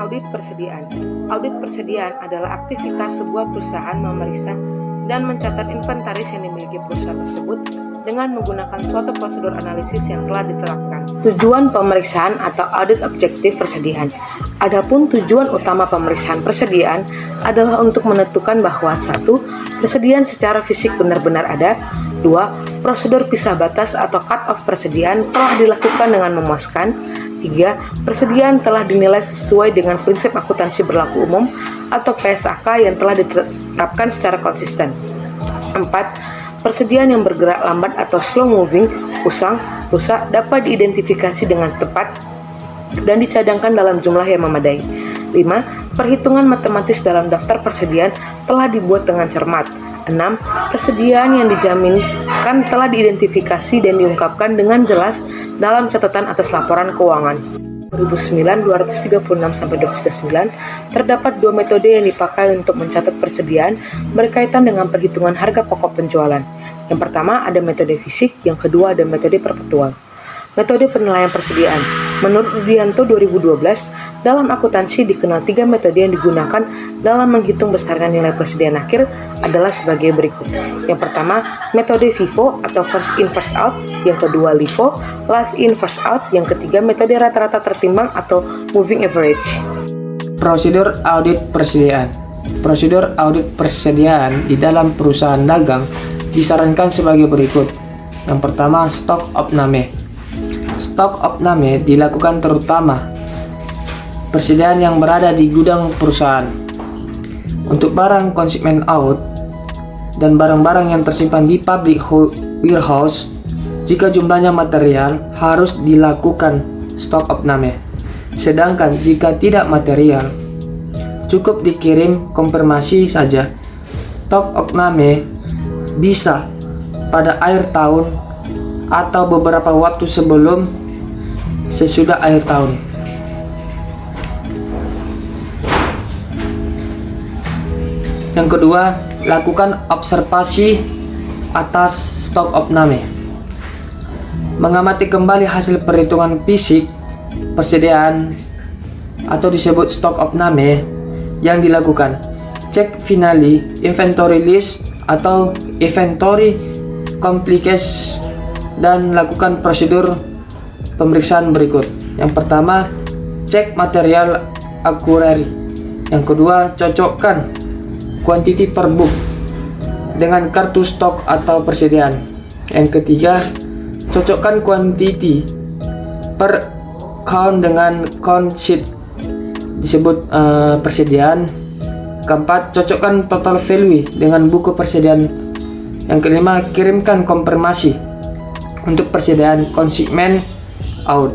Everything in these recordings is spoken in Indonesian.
Audit persediaan. Audit persediaan adalah aktivitas sebuah perusahaan memeriksa dan mencatat inventaris yang dimiliki perusahaan tersebut dengan menggunakan suatu prosedur analisis yang telah ditetapkan. Tujuan pemeriksaan atau audit objektif persediaan. Adapun tujuan utama pemeriksaan persediaan adalah untuk menentukan bahwa 1. Persediaan secara fisik benar-benar ada. 2. Prosedur pisah batas atau cut-off persediaan telah dilakukan dengan memuaskan. 3. Persediaan telah dinilai sesuai dengan prinsip akuntansi berlaku umum atau PSAK yang telah diterapkan secara konsisten. 4. Persediaan yang bergerak lambat atau slow moving, usang, rusak dapat diidentifikasi dengan tepat dan dicadangkan dalam jumlah yang memadai. 5. Perhitungan matematis dalam daftar persediaan telah dibuat dengan cermat. 6. Persediaan yang dijaminkan telah diidentifikasi dan diungkapkan dengan jelas dalam catatan atas laporan keuangan. 2009-236-239 terdapat 2 metode yang dipakai untuk mencatat persediaan berkaitan dengan perhitungan harga pokok penjualan. Yang pertama ada metode fisik, yang kedua ada metode perpetual. Metode penilaian persediaan. Menurut Rudianto 2012, dalam akuntansi dikenal 3 metode yang digunakan dalam menghitung besarnya nilai persediaan akhir adalah sebagai berikut. Yang pertama, metode FIFO atau first in first out, yang kedua LIFO, last in first out, yang ketiga metode rata-rata tertimbang atau moving average. Prosedur audit persediaan. Prosedur audit persediaan di dalam perusahaan dagang disarankan sebagai berikut. Yang pertama, stok opname. Stok opname dilakukan terutama persediaan yang berada di gudang perusahaan. Untuk barang consignment out dan barang-barang yang tersimpan di public warehouse, jika jumlahnya material harus dilakukan stok opname. Sedangkan jika tidak material, cukup dikirim konfirmasi saja. Stok opname bisa pada akhir tahun atau beberapa waktu sebelum sesudah akhir tahun. Yang kedua, lakukan observasi atas stok opname. Mengamati kembali hasil perhitungan fisik persediaan atau disebut stok opname yang dilakukan. Cek finally inventory list atau inventory complications dan lakukan prosedur pemeriksaan berikut. Yang pertama, cek material accuracy. Yang kedua, cocokkan quantity per book dengan kartu stok atau persediaan. Yang ketiga, cocokkan quantity per count dengan count sheet disebut persediaan. Keempat, cocokkan total value dengan buku persediaan. Yang kelima, kirimkan konfirmasi untuk persediaan consignment out.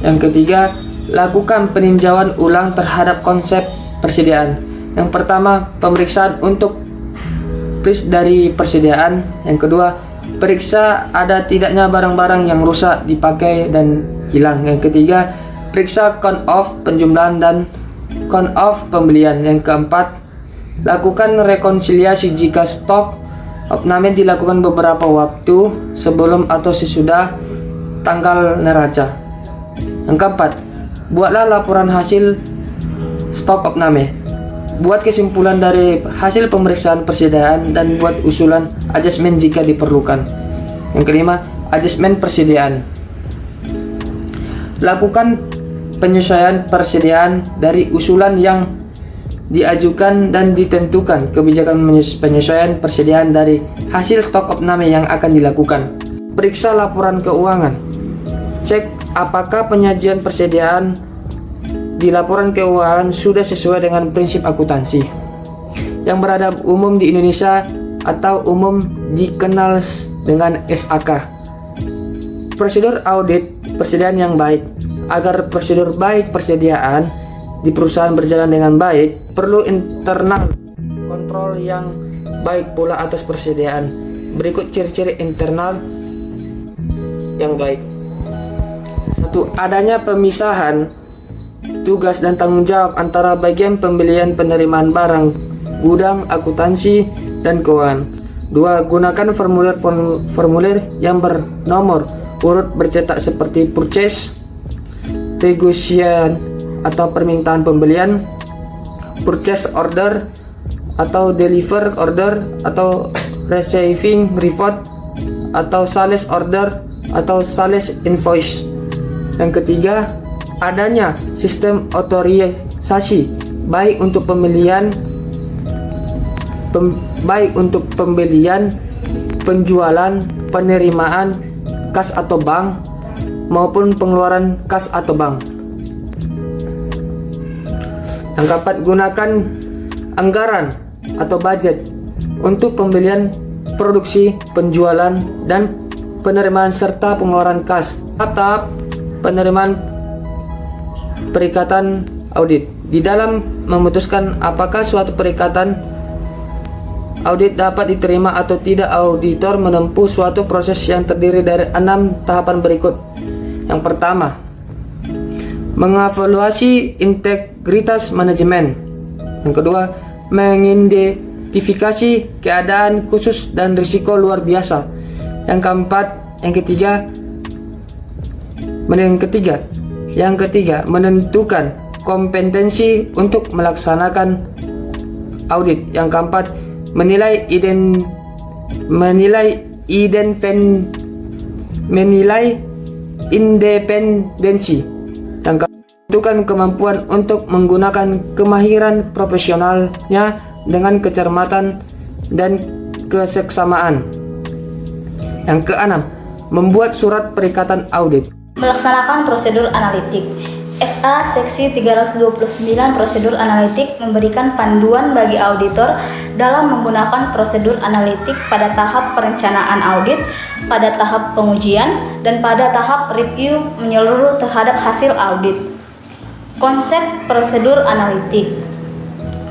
Yang ketiga, lakukan peninjauan ulang terhadap konsep persediaan. Yang pertama, pemeriksaan untuk list dari persediaan. Yang kedua, periksa ada tidaknya barang-barang yang rusak, dipakai, dan hilang. Yang ketiga, periksa count of penjumlahan dan count of pembelian. Yang keempat, lakukan rekonsiliasi jika stok opname dilakukan beberapa waktu sebelum atau sesudah tanggal neraca. Yang keempat, buatlah laporan hasil stok opname. Buat kesimpulan dari hasil pemeriksaan persediaan dan buat usulan adjustment jika diperlukan. Yang kelima, adjustment persediaan. Lakukan penyesuaian persediaan dari usulan yang diajukan dan ditentukan kebijakan penyesuaian persediaan dari hasil stok opname yang akan dilakukan. Periksa laporan keuangan. Cek apakah penyajian persediaan di laporan keuangan sudah sesuai dengan prinsip akuntansi yang berada umum di Indonesia atau umum dikenal dengan SAK. Prosedur audit persediaan yang baik. Agar prosedur baik persediaan di perusahaan berjalan dengan baik, perlu internal kontrol yang baik pula atas persediaan. Berikut ciri-ciri internal yang baik. 1. Adanya pemisahan tugas dan tanggung jawab antara bagian pembelian penerimaan barang, gudang, akuntansi, dan keuangan. 2. Gunakan formulir yang bernomor urut bercetak seperti purchase, negotiation atau permintaan pembelian, purchase order atau deliver order atau receiving report atau sales order atau sales invoice. Yang ketiga, adanya sistem otorisasi baik untuk pembelian, penjualan, penerimaan kas atau bank maupun pengeluaran kas atau bank. Yang keempat, gunakan anggaran atau budget untuk pembelian, produksi, penjualan, dan penerimaan serta pengeluaran kas. Tahap penerimaan perikatan audit. Di dalam memutuskan apakah suatu perikatan audit dapat diterima atau tidak, auditor menempuh suatu proses yang terdiri dari 6 tahapan berikut. Yang pertama, mengevaluasi integritas manajemen. Yang kedua, mengidentifikasi keadaan khusus dan risiko luar biasa. Yang ketiga, menentukan kompetensi untuk melaksanakan audit. Yang keempat, menilai independensi. Yang keempat, menentukan kemampuan untuk menggunakan kemahiran profesionalnya dengan kecermatan dan keseksamaan. Yang keenam, membuat surat perikatan audit. Melaksanakan prosedur analitik. SA Seksi 329 Prosedur Analitik memberikan panduan bagi auditor dalam menggunakan prosedur analitik pada tahap perencanaan audit, pada tahap pengujian, dan pada tahap review menyeluruh terhadap hasil audit. Konsep prosedur analitik.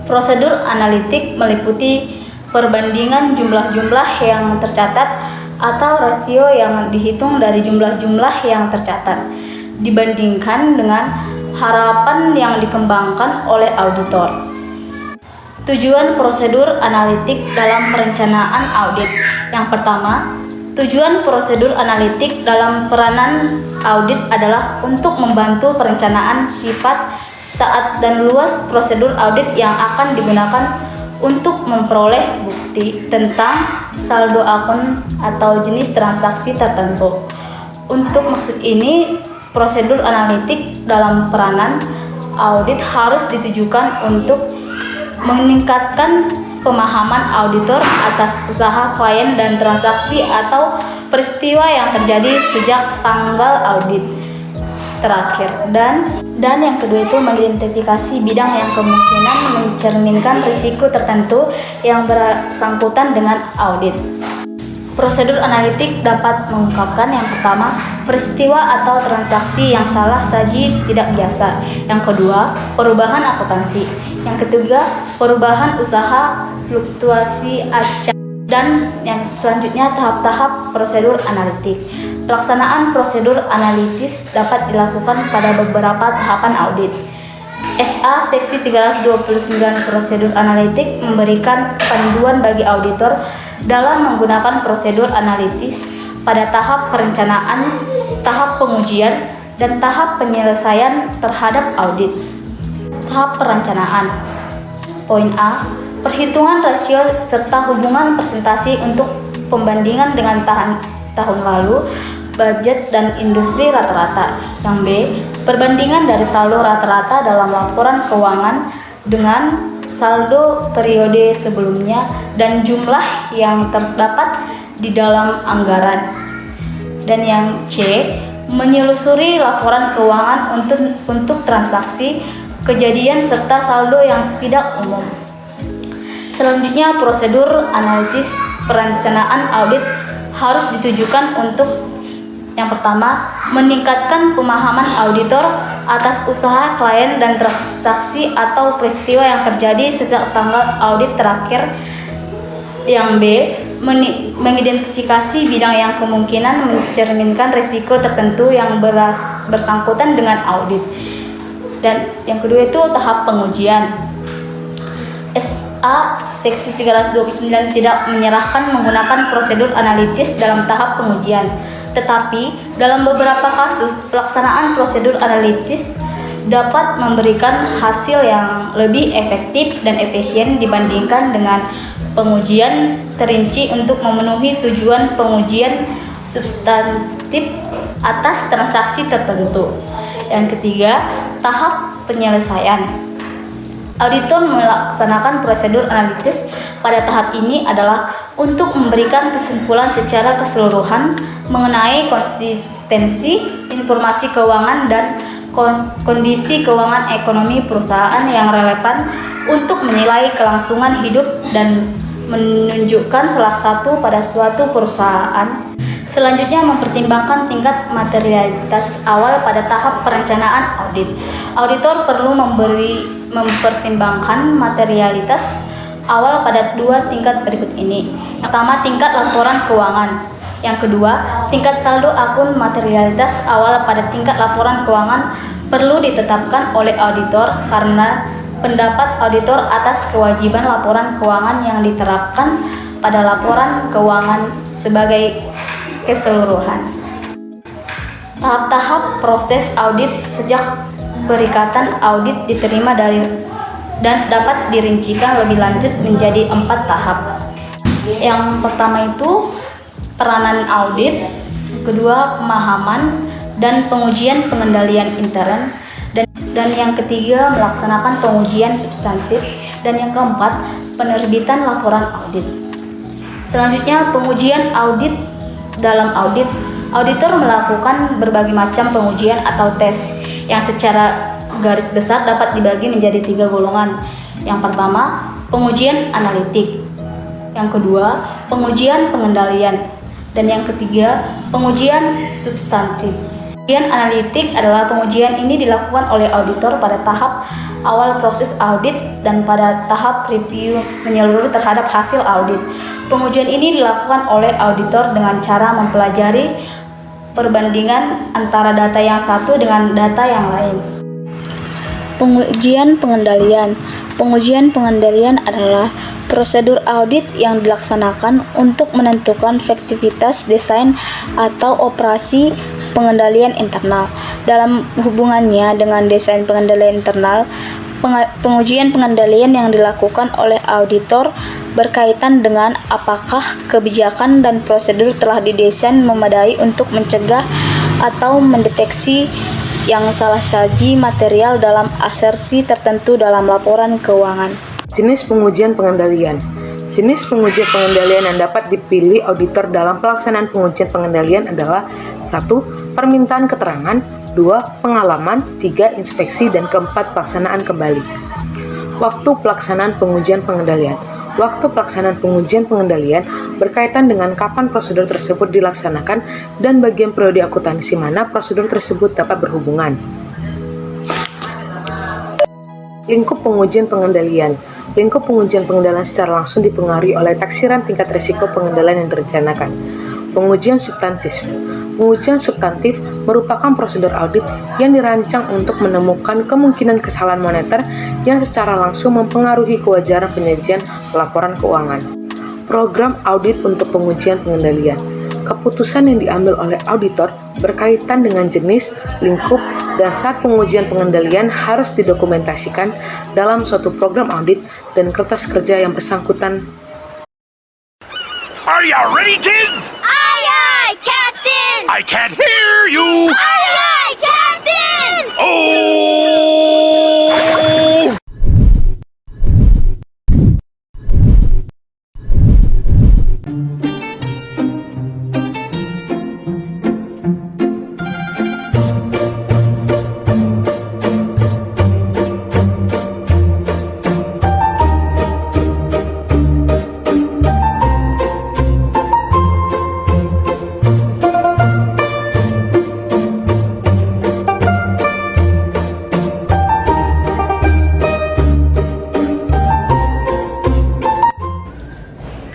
Prosedur analitik meliputi perbandingan jumlah-jumlah yang tercatat atau rasio yang dihitung dari jumlah-jumlah yang tercatat dibandingkan dengan harapan yang dikembangkan oleh auditor. Tujuan prosedur analitik dalam perencanaan audit. Yang pertama, tujuan prosedur analitik dalam peranan audit adalah untuk membantu perencanaan sifat, saat, dan luas prosedur audit yang akan digunakan untuk memperoleh bukti tentang saldo akun atau jenis transaksi tertentu. Untuk maksud ini, prosedur analitik dalam peranan audit harus ditujukan untuk meningkatkan pemahaman auditor atas usaha klien dan transaksi atau peristiwa yang terjadi sejak tanggal audit terakhir. Dan yang kedua itu mengidentifikasi bidang yang kemungkinan mencerminkan risiko tertentu yang bersangkutan dengan audit. Prosedur analitik dapat mengungkapkan yang pertama, peristiwa atau transaksi yang salah saji tidak biasa. Yang kedua, perubahan akuntansi. Yang ketiga, perubahan usaha, fluktuasi acak. Dan yang selanjutnya tahap-tahap prosedur analitik. Pelaksanaan prosedur analitis dapat dilakukan pada beberapa tahapan audit. SA Seksi 329 Prosedur Analitik memberikan panduan bagi auditor dalam menggunakan prosedur analitis pada tahap perencanaan, tahap pengujian, dan tahap penyelesaian terhadap audit. Tahap perencanaan. Poin A, perhitungan rasio serta hubungan presentasi untuk pembandingan dengan tahun lalu, budget dan industri rata-rata. Yang B, perbandingan dari saldo rata-rata dalam laporan keuangan dengan saldo periode sebelumnya dan jumlah yang terdapat di dalam anggaran. Dan yang C, menyelusuri laporan keuangan untuk transaksi, kejadian serta saldo yang tidak umum. Selanjutnya, prosedur analitis perencanaan audit harus ditujukan untuk yang pertama, meningkatkan pemahaman auditor atas usaha klien dan transaksi atau peristiwa yang terjadi sejak tanggal audit terakhir. Yang B, mengidentifikasi bidang yang kemungkinan mencerminkan risiko tertentu yang bersangkutan dengan audit. Dan yang kedua itu tahap pengujian. SA Seksi 329 tidak menyerahkan menggunakan prosedur analitis dalam tahap pengujian. Tetapi, dalam beberapa kasus, pelaksanaan prosedur analitis dapat memberikan hasil yang lebih efektif dan efisien dibandingkan dengan pengujian terinci untuk memenuhi tujuan pengujian substantif atas transaksi tertentu. Yang ketiga, tahap penyelesaian. Auditor melaksanakan prosedur analitis pada tahap ini adalah untuk memberikan kesimpulan secara keseluruhan mengenai konsistensi informasi keuangan dan kondisi keuangan ekonomi perusahaan yang relevan untuk menilai kelangsungan hidup dan menunjukkan salah satu pada suatu perusahaan. Selanjutnya, mempertimbangkan tingkat materialitas awal pada tahap perencanaan audit. Auditor perlu mempertimbangkan materialitas awal pada dua tingkat berikut ini. Yang pertama, tingkat laporan keuangan. Yang kedua, tingkat saldo akun. Materialitas awal pada tingkat laporan keuangan perlu ditetapkan oleh auditor karena pendapat auditor atas kewajiban laporan keuangan yang diterapkan pada laporan keuangan sebagai keseluruhan. Tahap-tahap proses audit sejak perikatan audit diterima dari dan dapat dirincikan lebih lanjut menjadi 4 tahap. Yang pertama itu peranan audit, kedua pemahaman dan pengujian pengendalian intern, dan yang ketiga melaksanakan pengujian substantif, dan yang keempat penerbitan laporan audit. Selanjutnya, pengujian audit. Dalam audit, auditor melakukan berbagai macam pengujian atau tes yang secara garis besar dapat dibagi menjadi 3 golongan. Yang pertama, pengujian analitik. Yang kedua, pengujian pengendalian. Dan yang ketiga, pengujian substantif. Pengujian analitik adalah pengujian ini dilakukan oleh auditor pada tahap awal proses audit dan pada tahap review menyeluruh terhadap hasil audit. Pengujian ini dilakukan oleh auditor dengan cara mempelajari perbandingan antara data yang satu dengan data yang lain. Pengujian pengendalian. Pengujian pengendalian adalah prosedur audit yang dilaksanakan untuk menentukan efektivitas desain atau operasi pengendalian internal. Dalam hubungannya dengan desain pengendalian internal, pengujian pengendalian yang dilakukan oleh auditor berkaitan dengan apakah kebijakan dan prosedur telah didesain memadai untuk mencegah atau mendeteksi yang salah saji material dalam asersi tertentu dalam laporan keuangan. Jenis pengujian pengendalian. Jenis pengujian pengendalian yang dapat dipilih auditor dalam pelaksanaan pengujian pengendalian adalah 1. Permintaan keterangan, 2. Pengalaman, 3. Inspeksi, dan keempat pelaksanaan kembali. Waktu pelaksanaan pengujian pengendalian. Waktu pelaksanaan pengujian pengendalian berkaitan dengan kapan prosedur tersebut dilaksanakan dan bagian periode akuntansi mana prosedur tersebut dapat berhubungan. Lingkup pengujian pengendalian. Lingkup pengujian pengendalian secara langsung dipengaruhi oleh taksiran tingkat risiko pengendalian yang direncanakan. Pengujian substantif. Pengujian substantif merupakan prosedur audit yang dirancang untuk menemukan kemungkinan kesalahan moneter yang secara langsung mempengaruhi kewajaran penyajian laporan keuangan. Program audit untuk pengujian pengendalian. Keputusan yang diambil oleh auditor berkaitan dengan jenis, lingkup, dan saat pengujian pengendalian harus didokumentasikan dalam suatu program audit dan kertas kerja yang bersangkutan. Are you ready, kids? Aye, aye, Captain! I can't hear you! Aye, aye, Captain! Oh!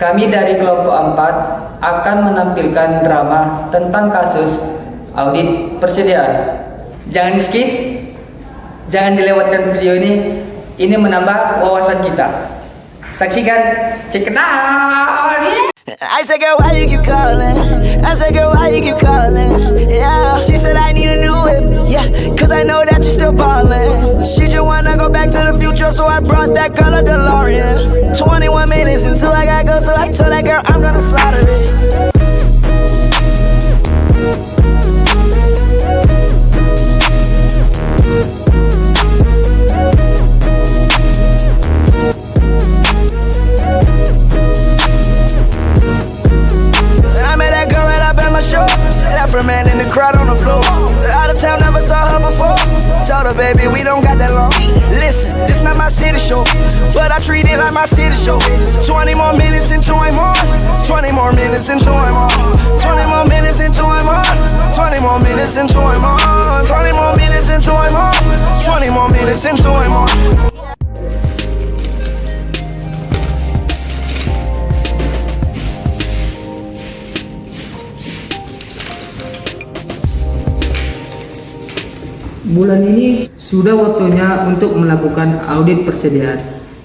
Kami dari kelompok 4 akan menampilkan drama tentang kasus audit persediaan. Jangan skip, jangan dilewatkan video ini menambah wawasan kita. Saksikan, check it out! I say, girl, why you keep calling? I said, girl, why you keep calling? Yeah, she said I need a new whip. Yeah, cause I know that you're still ballin'. She just wanna go back to the future, so I brought that girl a DeLorean. 21 minutes until I gotta go, so I told that girl I'm gonna slaughter it. Left her man in the crowd on the floor. Out of town, never saw her before. Told her, baby, we don't got that long. Listen, this not my city show, but I treat it like my city show. 20 more minutes into I'm on. 20 more minutes into I'm on. 20 more minutes into I'm on. 20 more minutes into I'm on. 20 more minutes into I'm on. 20 more minutes into I'm on. Bulan ini sudah waktunya untuk melakukan audit persediaan.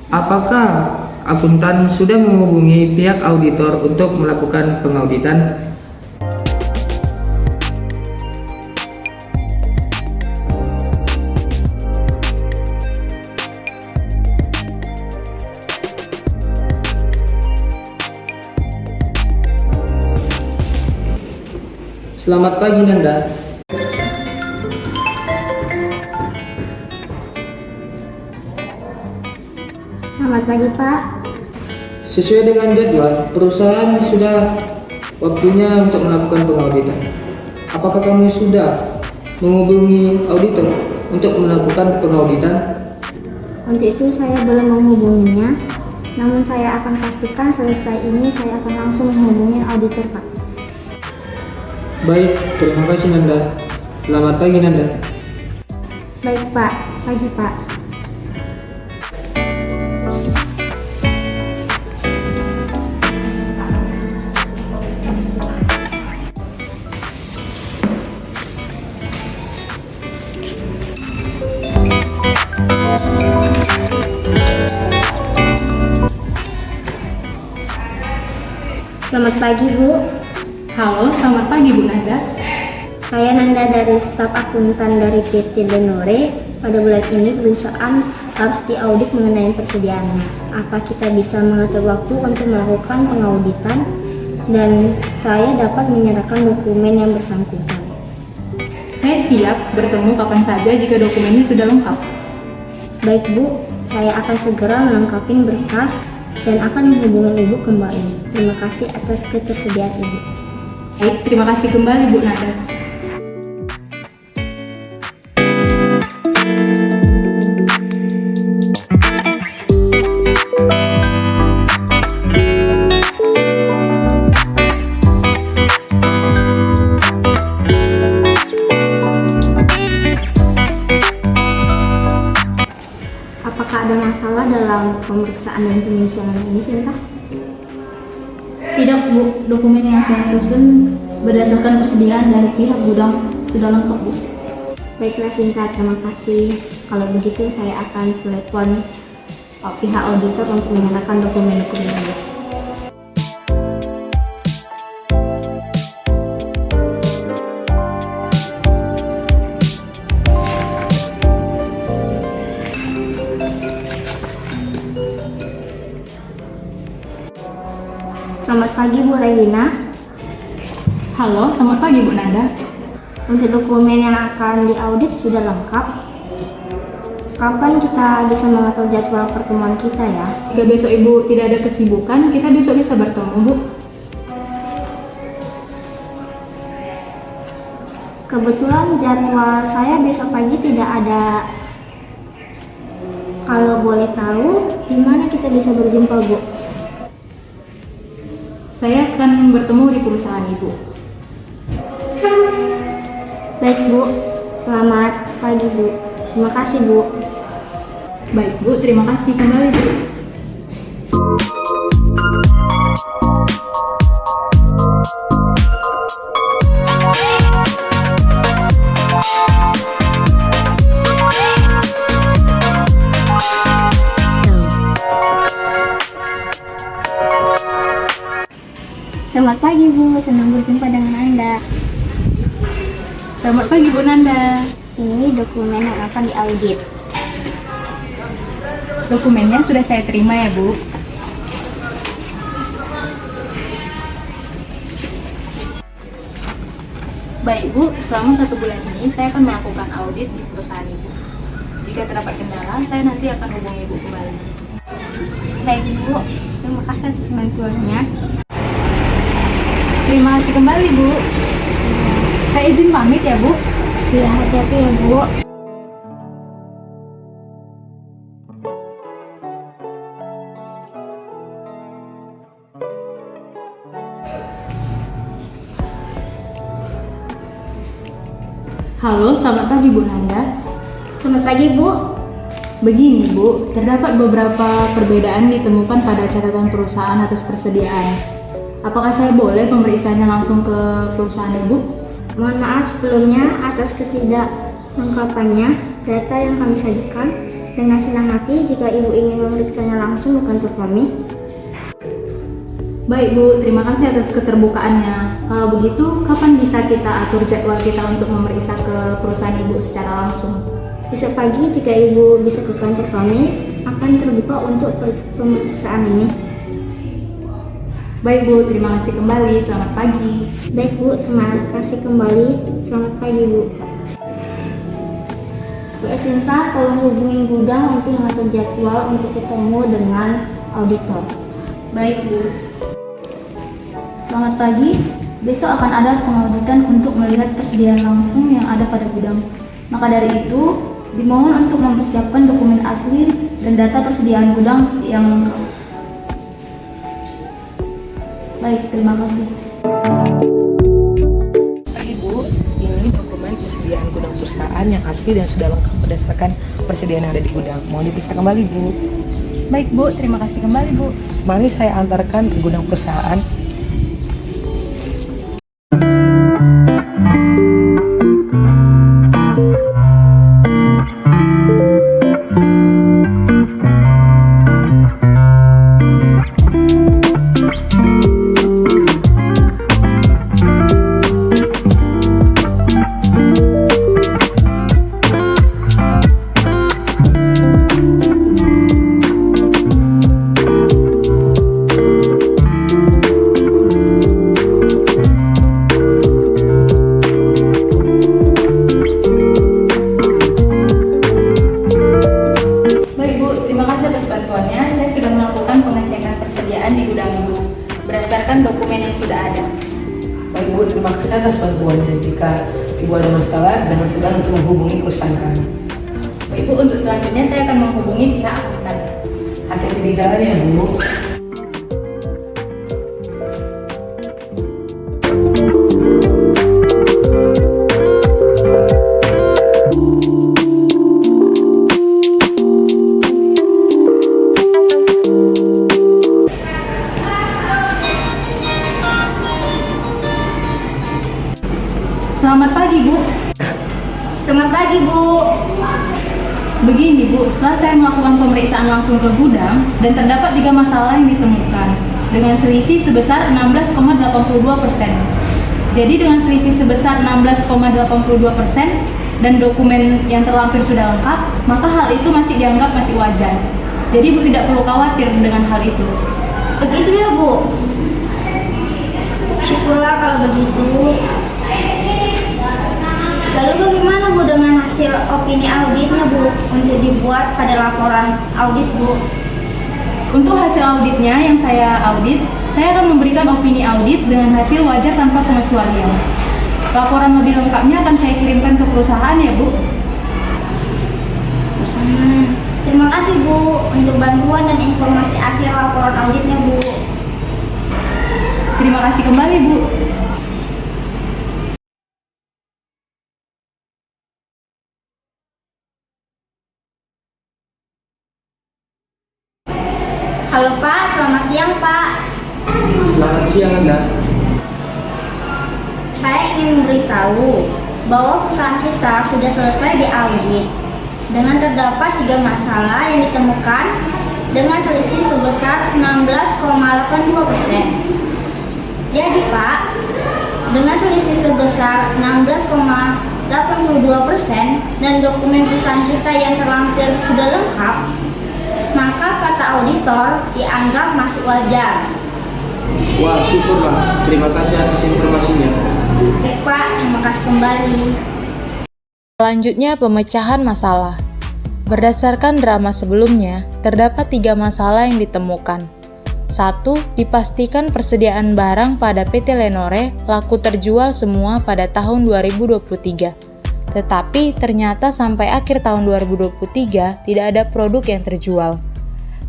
Apakah akuntan sudah menghubungi pihak auditor untuk melakukan pengauditan? Selamat pagi, Nanda. Selamat pagi, Pak. Sesuai dengan jadwal, perusahaan sudah waktunya untuk melakukan pengauditan. Apakah kamu sudah menghubungi auditor untuk melakukan pengauditan? Untuk itu saya belum menghubunginya, namun saya akan pastikan selesai ini saya akan langsung menghubungi auditor, Pak. Baik, terima kasih, Nanda. Selamat pagi, Nanda. Baik, Pak. Pagi, Pak. Selamat pagi, Bu. Halo, selamat pagi Bu Nanda. Saya Nanda dari staf akuntan dari PT Denore. Pada bulan ini perusahaan harus diaudit mengenai persediaannya. Apa kita bisa mengatur waktu untuk melakukan pengauditan dan saya dapat menyerahkan dokumen yang bersangkutan. Saya siap bertemu kapan saja jika dokumennya sudah lengkap. Baik, Bu, saya akan segera melengkapi berkas dan akan menghubungi Ibu kembali. Terima kasih atas ketersediaan Ibu. Baik, terima kasih kembali Bu Nanda. Apakah ada masalah dalam pemeriksaan dan penyusunan ini, Sinta? Tidak Bu, dokumen yang saya susun berdasarkan persediaan dari pihak gudang sudah lengkap Bu. Baiklah Sinta, terima kasih. Kalau begitu saya akan telepon pihak auditor untuk menyerahkan dokumen-dokumen ini. Selamat pagi Bu Regina. Halo, selamat pagi Bu Nanda. Untuk dokumen yang akan diaudit sudah lengkap. Kapan kita bisa mengatur jadwal pertemuan kita ya? Jika besok Ibu tidak ada kesibukan, kita besok bisa bertemu Bu. Kebetulan jadwal saya besok pagi tidak ada. Kalau boleh tahu, di mana kita bisa berjumpa Bu? Saya akan bertemu di perusahaan Ibu. Baik Bu, selamat pagi Bu. Terima kasih Bu. Baik Bu, terima kasih kembali Bu. Selamat pagi Bu, senang berjumpa dengan Anda. Selamat pagi Bu Nanda. Ini dokumen yang akan diaudit. Dokumennya sudah saya terima ya Bu. Baik Bu, selama 1 bulan ini saya akan melakukan audit di perusahaan Ibu. Jika terdapat kendala, saya nanti akan hubungi Ibu kembali. Baik Bu, terima kasih atas bantuannya. Terima kasih kembali Bu. Saya izin pamit ya Bu. Ya, hati-hati ya Bu. Halo, selamat pagi Bu Nanda. Selamat pagi Bu. Begini Bu, terdapat beberapa perbedaan ditemukan pada catatan perusahaan atas persediaan. Apakah saya boleh pemeriksaannya langsung ke perusahaan Ibu? Mohon maaf sebelumnya atas ketidaklengkapannya data yang kami sajikan. Dengan senang hati jika Ibu ingin memeriksanya langsung ke kantor kami. Baik Bu, terima kasih atas keterbukaannya. Kalau begitu, kapan bisa kita atur jadwal kita untuk memeriksa ke perusahaan Ibu secara langsung? Besok pagi jika Ibu bisa ke kantor kami, akan terbuka untuk pemeriksaan ini. Baik Bu, terima kasih kembali. Selamat pagi. Baik Bu, terima kasih kembali. Selamat pagi Bu. Bu Esinta, tolong hubungi gudang untuk mengatur jadwal untuk ketemu dengan auditor. Baik Bu. Selamat pagi. Besok akan ada pengauditan untuk melihat persediaan langsung yang ada pada gudang. Maka dari itu, dimohon untuk mempersiapkan dokumen asli dan data persediaan gudang yang lengkap. Baik, terima kasih. Ibu, ini dokumen persediaan gudang perusahaan yang asli dan sudah lengkap berdasarkan persediaan yang ada di gudang. Mohon diperiksa kembali Bu. Baik Bu, terima kasih kembali Bu. Mari saya antarkan ke gudang perusahaan. berdasarkan dokumen yang sudah ada. Baik Bu, terima kasih atas bantuannya. Jika Ibu ada masalah, jangan segan untuk menghubungi perusahaan kami. Baik Bu, untuk selanjutnya saya akan menghubungi pihak akuntan. Hati-hati di jalan ya Bu. Selamat pagi Bu. Selamat pagi Bu. Begini Bu, setelah saya melakukan pemeriksaan langsung ke gudang dan terdapat 3 masalah yang ditemukan dengan selisih sebesar 16,82%. Jadi dengan selisih sebesar 16,82% dan dokumen yang terlampir sudah lengkap, maka hal itu masih dianggap masih wajar. Jadi Bu tidak perlu khawatir dengan hal itu. Begitu ya Bu. Syukurlah kalau begitu. Lalu bagaimana Bu dengan hasil opini auditnya Bu untuk dibuat pada laporan audit Bu? Untuk hasil auditnya yang saya audit, saya akan memberikan opini audit dengan hasil wajar tanpa pengecualian. Laporan lebih lengkapnya akan saya kirimkan ke perusahaan ya Bu. Terima kasih Bu untuk bantuan dan informasi akhir laporan auditnya Bu. Terima kasih kembali Bu. Halo Pak, selamat siang Pak. Selamat siang Anda. Saya ingin memberitahu bahwa perusahaan kita sudah selesai diaudit dengan terdapat 3 masalah yang ditemukan dengan selisih sebesar 16,82%. Jadi Pak, dengan selisih sebesar 16,82% dan dokumen perusahaan kita yang terlampir sudah lengkap, maka kata auditor dianggap masih wajar. Wah, syukurlah. Terima kasih atas informasinya. Oke Pak, terima kasih kembali. Selanjutnya, pemecahan masalah. Berdasarkan drama sebelumnya, terdapat 3 masalah yang ditemukan. 1. Dipastikan persediaan barang pada PT Lenore laku terjual semua pada tahun 2023. Tetapi ternyata sampai akhir tahun 2023 tidak ada produk yang terjual.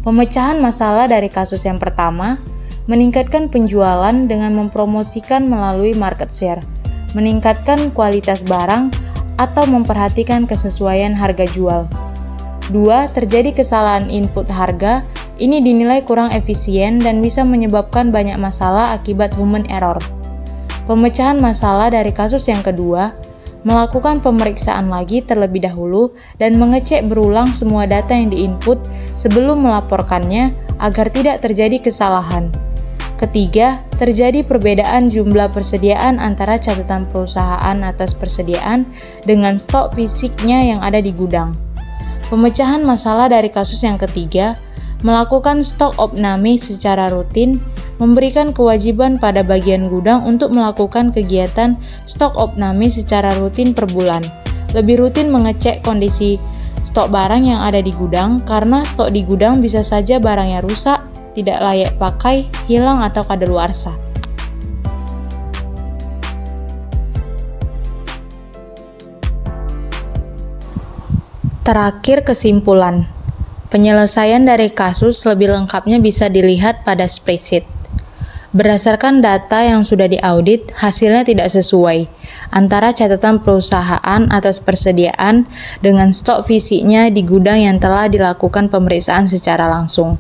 Pemecahan masalah dari kasus yang pertama, meningkatkan penjualan dengan mempromosikan melalui market share, meningkatkan kualitas barang, atau memperhatikan kesesuaian harga jual. 2. Terjadi kesalahan input harga, ini dinilai kurang efisien dan bisa menyebabkan banyak masalah akibat human error. Pemecahan masalah dari kasus yang kedua, melakukan pemeriksaan lagi terlebih dahulu dan mengecek berulang semua data yang diinput sebelum melaporkannya agar tidak terjadi kesalahan. Ketiga, terjadi perbedaan jumlah persediaan antara catatan perusahaan atas persediaan dengan stok fisiknya yang ada di gudang. Pemecahan masalah dari kasus yang ketiga, melakukan stok opname secara rutin, memberikan kewajiban pada bagian gudang untuk melakukan kegiatan stok opname secara rutin per bulan. Lebih rutin mengecek kondisi stok barang yang ada di gudang karena stok di gudang bisa saja barangnya rusak, tidak layak pakai, hilang atau kadaluarsa. Terakhir, kesimpulan. Penyelesaian dari kasus lebih lengkapnya bisa dilihat pada spreadsheet. Berdasarkan data yang sudah diaudit, hasilnya tidak sesuai antara catatan perusahaan atas persediaan dengan stok fisiknya di gudang yang telah dilakukan pemeriksaan secara langsung.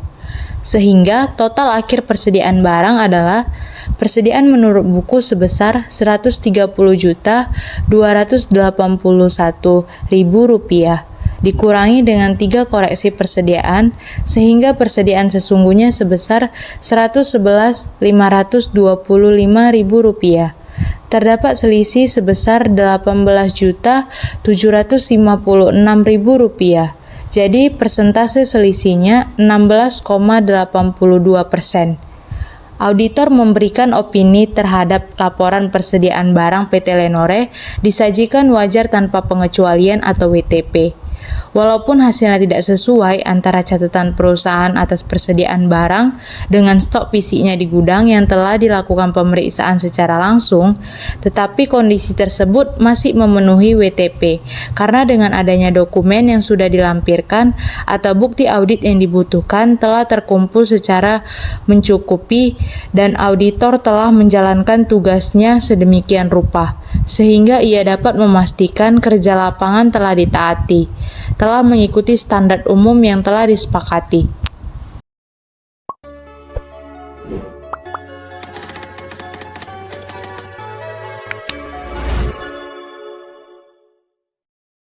Sehingga total akhir persediaan barang adalah persediaan menurut buku sebesar Rp130.281.000 dikurangi dengan 3 koreksi persediaan sehingga persediaan sesungguhnya sebesar Rp111.525.000. Terdapat selisih sebesar Rp18.756.000. Jadi persentase selisihnya 16,82%. Auditor memberikan opini terhadap laporan persediaan barang PT Lenore disajikan wajar tanpa pengecualian atau WTP. Walaupun hasilnya tidak sesuai antara catatan perusahaan atas persediaan barang dengan stok fisiknya di gudang yang telah dilakukan pemeriksaan secara langsung, tetapi kondisi tersebut masih memenuhi WTP karena dengan adanya dokumen yang sudah dilampirkan atau bukti audit yang dibutuhkan telah terkumpul secara mencukupi dan auditor telah menjalankan tugasnya sedemikian rupa sehingga ia dapat memastikan kerja lapangan telah ditaati, telah mengikuti standar umum yang telah disepakati.